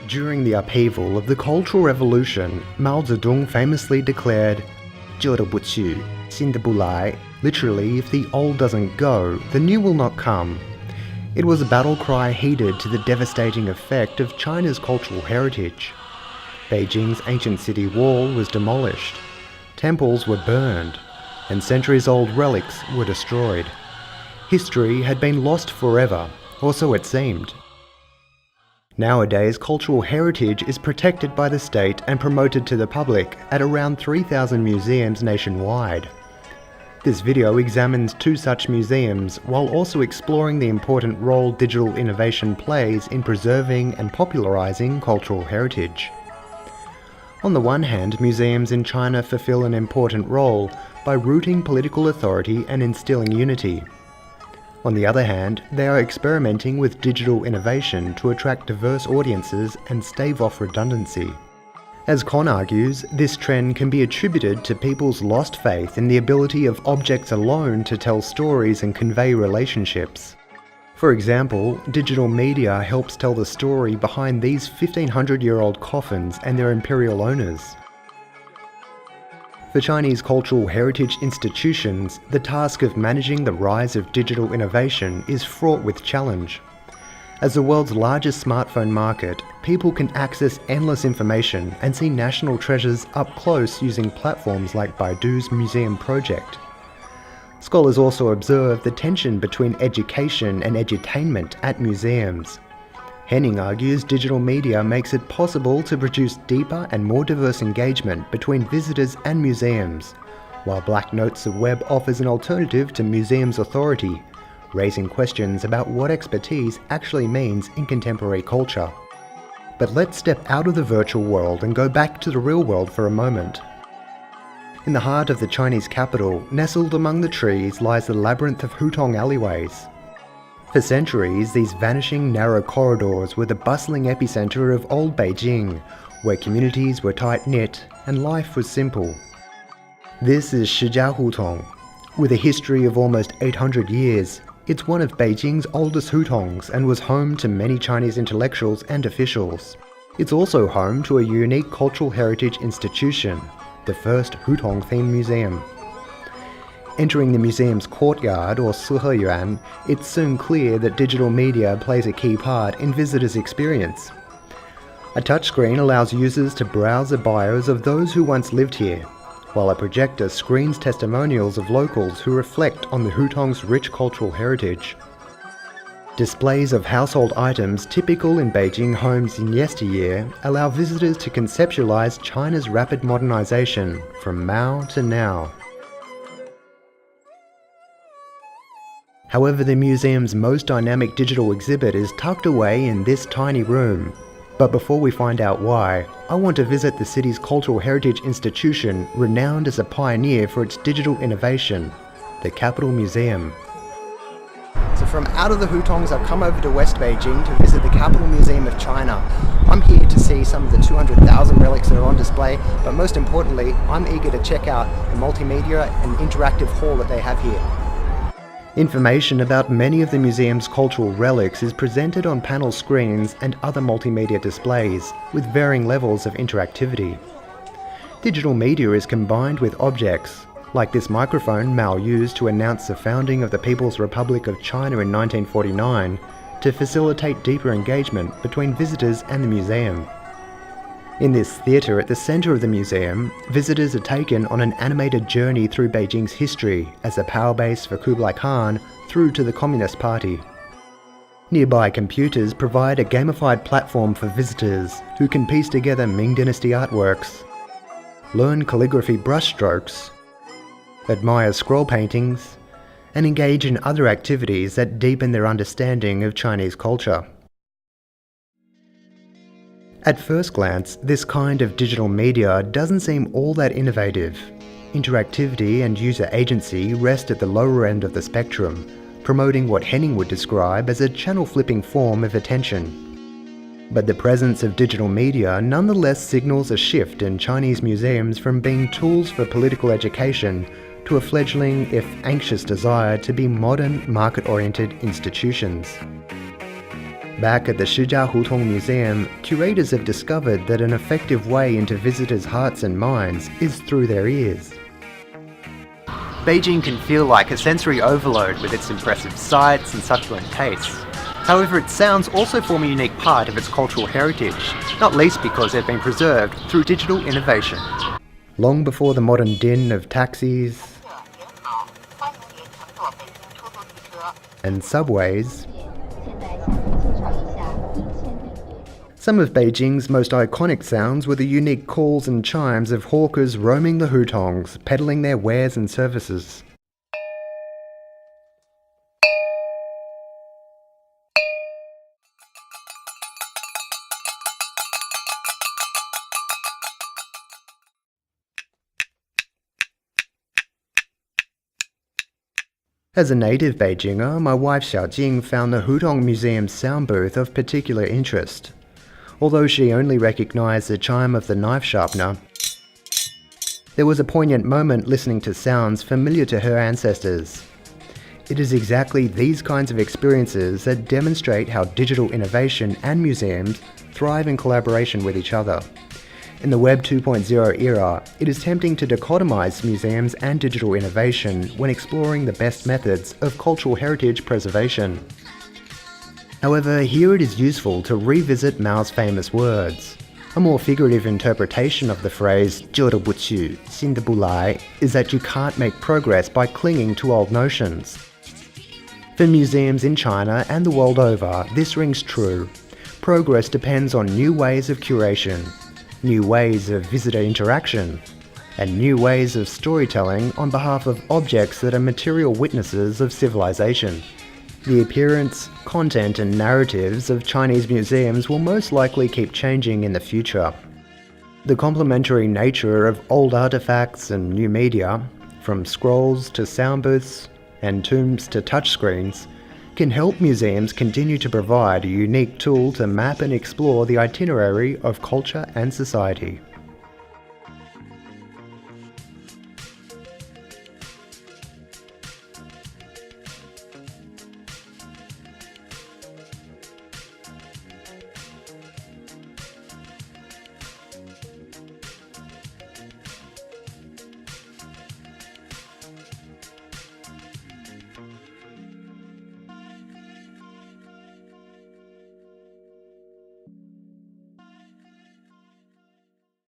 During the upheaval of the Cultural Revolution, Mao Zedong famously declared, 旧的不去，新的不来. Literally, if the old doesn't go, the new will not come. It was a battle cry heeded to the devastating effect of China's cultural heritage. Beijing's ancient city wall was demolished, temples were burned, and centuries-old relics were destroyed. History had been lost forever, or so it seemed. Nowadays, cultural heritage is protected by the state and promoted to the public at around 3,000 museums nationwide. This video examines 2 such museums while also exploring the important role digital innovation plays in preserving and popularizing cultural heritage. On the one hand, museums in China fulfill an important role by rooting political authority and instilling unity. On the other hand, they are experimenting with digital innovation to attract diverse audiences and stave off redundancy. As Con argues, this trend can be attributed to people's lost faith in the ability of objects alone to tell stories and convey relationships. For example, digital media helps tell the story behind these 1,500-year-old coffins and their imperial owners. For Chinese cultural heritage institutions, the task of managing the rise of digital innovation is fraught with challenge. As the world's largest smartphone market, people can access endless information and see national treasures up close using platforms like Baidu's Museum Project. Scholars also observe the tension between education and edutainment at museums. Henning argues digital media makes it possible to produce deeper and more diverse engagement between visitors and museums, while Black Notes of Web offers an alternative to museums' authority, raising questions about what expertise actually means in contemporary culture. But let's step out of the virtual world and go back to the real world for a moment. In the heart of the Chinese capital, nestled among the trees, lies the labyrinth of Hutong alleyways. For centuries, these vanishing narrow corridors were the bustling epicenter of old Beijing, where communities were tight-knit and life was simple. This is Shijia Hutong. With a history of almost 800 years, it's one of Beijing's oldest hutongs and was home to many Chinese intellectuals and officials. It's also home to a unique cultural heritage institution, the first Hutong-themed museum. Entering the museum's courtyard, or Siheyuan, it's soon clear that digital media plays a key part in visitors' experience. A touchscreen allows users to browse the bios of those who once lived here, while a projector screens testimonials of locals who reflect on the Hutong's rich cultural heritage. Displays of household items typical in Beijing homes in yesteryear allow visitors to conceptualize China's rapid modernization from Mao to now. However, the museum's most dynamic digital exhibit is tucked away in this tiny room. But before we find out why, I want to visit the city's cultural heritage institution renowned as a pioneer for its digital innovation, the Capital Museum. So from out of the Hutongs, I've come over to West Beijing to visit the Capital Museum of China. I'm here to see some of the 200,000 relics that are on display, but most importantly, I'm eager to check out the multimedia and interactive hall that they have here. Information about many of the museum's cultural relics is presented on panel screens and other multimedia displays, with varying levels of interactivity. Digital media is combined with objects, like this microphone Mao used to announce the founding of the People's Republic of China in 1949, to facilitate deeper engagement between visitors and the museum. In this theatre at the centre of the museum, visitors are taken on an animated journey through Beijing's history as a power base for Kublai Khan through to the Communist Party. Nearby computers provide a gamified platform for visitors who can piece together Ming Dynasty artworks, learn calligraphy brushstrokes, admire scroll paintings, and engage in other activities that deepen their understanding of Chinese culture. At first glance, this kind of digital media doesn't seem all that innovative. Interactivity and user agency rest at the lower end of the spectrum, promoting what Henning would describe as a channel-flipping form of attention. But the presence of digital media nonetheless signals a shift in Chinese museums from being tools for political education to a fledgling, if anxious, desire to be modern, market-oriented institutions. Back at the Shijia Hutong Museum, curators have discovered that an effective way into visitors' hearts and minds is through their ears. Beijing can feel like a sensory overload with its impressive sights and succulent tastes. However, its sounds also form a unique part of its cultural heritage, not least because they've been preserved through digital innovation. Long before the modern din of taxis and subways, some of Beijing's most iconic sounds were the unique calls and chimes of hawkers roaming the hutongs, peddling their wares and services. As a native Beijinger, my wife Xiaojing found the Hutong Museum's sound booth of particular interest. Although she only recognised the chime of the knife sharpener, there was a poignant moment listening to sounds familiar to her ancestors. It is exactly these kinds of experiences that demonstrate how digital innovation and museums thrive in collaboration with each other. In the Web 2.0 era, it is tempting to dichotomize museums and digital innovation when exploring the best methods of cultural heritage preservation. However, here it is useful to revisit Mao's famous words. A more figurative interpretation of the phrase 旧的不去，新的不来 is that you can't make progress by clinging to old notions. For museums in China and the world over, this rings true. Progress depends on new ways of curation, new ways of visitor interaction, and new ways of storytelling on behalf of objects that are material witnesses of civilization. The appearance, content and narratives of Chinese museums will most likely keep changing in the future. The complementary nature of old artifacts and new media, from scrolls to sound booths and tombs to touchscreens, can help museums continue to provide a unique tool to map and explore the itinerary of culture and society.